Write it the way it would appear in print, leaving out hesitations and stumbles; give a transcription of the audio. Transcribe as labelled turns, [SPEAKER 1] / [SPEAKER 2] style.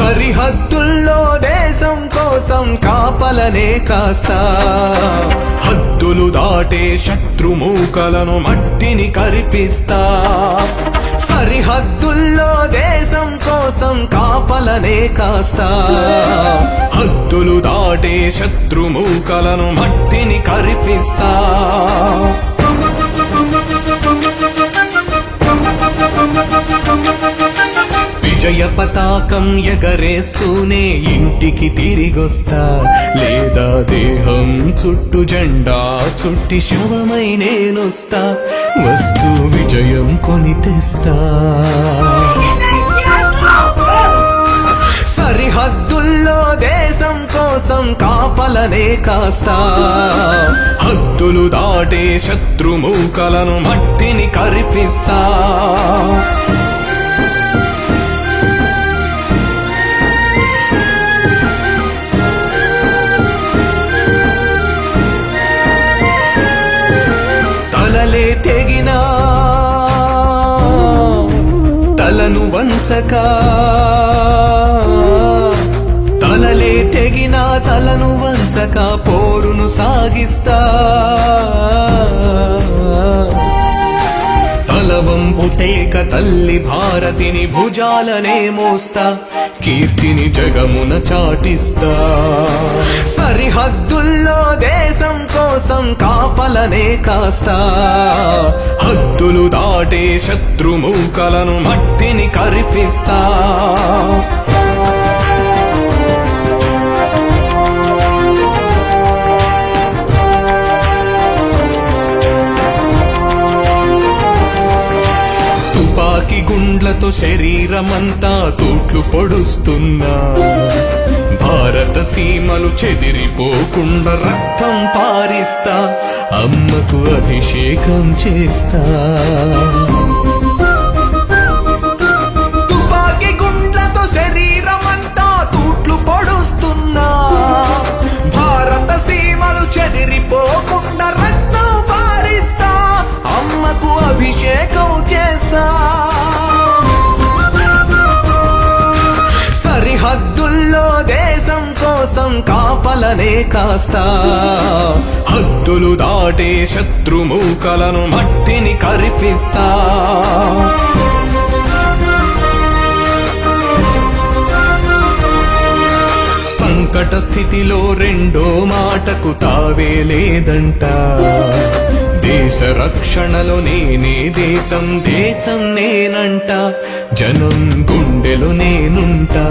[SPEAKER 1] సరిహద్దుల్లో దేశం కోసం కాపలనే కాస్తా, హద్దులు దాటే శత్రుమూకలను మట్టిని కరిపిస్తా. సరిహద్దుల్లో దేశం కోసం కాపలనే కాస్తా, హద్దులు దాటే శత్రుమూకలను మట్టిని కరిపిస్తా. విజయ పతాకం ఎగరేస్తూనే ఇంటికి తిరిగొస్తా, లేదా దేహం చుట్టూ జెండా చుట్టి శవమై నేనొస్తా, వస్తూ విజయం కొని తెస్తా. సరిహద్దుల్లో దేశం కోసం కాపలనే కాస్తా, హద్దులు దాటే శత్రుమూకలను మట్టిని కరిపిస్తా. తలలే తెగినా తలను వంచక, తలలే తెగినా తలను వంచక పోరును సాగిస్తా. తలవంపుతేక తల్లి భారతిని భుజాలనే మోస్తా, కీర్తిని జగమున చాటిస్తా. సరిహద్దుల్లో దేశం కోసం కాపలనే కాస్తా, హద్దులు దాటే శత్రుమూకలను మట్టిని కరిపిస్తా. తుపాకి గుండ్లతో శరీరమంతా తూట్లు పొడుస్తున్నా, భారత సీమలు చెదిరిపోకుండా రక్తం పారిస్తా, అమ్మకు అభిషేకం చేస్తా. తుపాకి గుండ్లతో శరీరమంతా తూట్లు పొడుస్తున్నా, భారత సీమలు చెదిరిపోకుండా రక్తం పారిస్తా, అమ్మకు అభిషేకం చేస్తా. సరిహద్దుల్లో దేశం కోసం కాపలనే కాస్తా, హద్దులు దాటే శత్రుమూకలను మట్టిని కరిపిస్తా. సంకట స్థితిలో రెండో మాటకు తావే లేదంట, దేశ రక్షణలో నేనే దేశం, దేశం నేనంట, జనం గుండెలో నేనుంటా.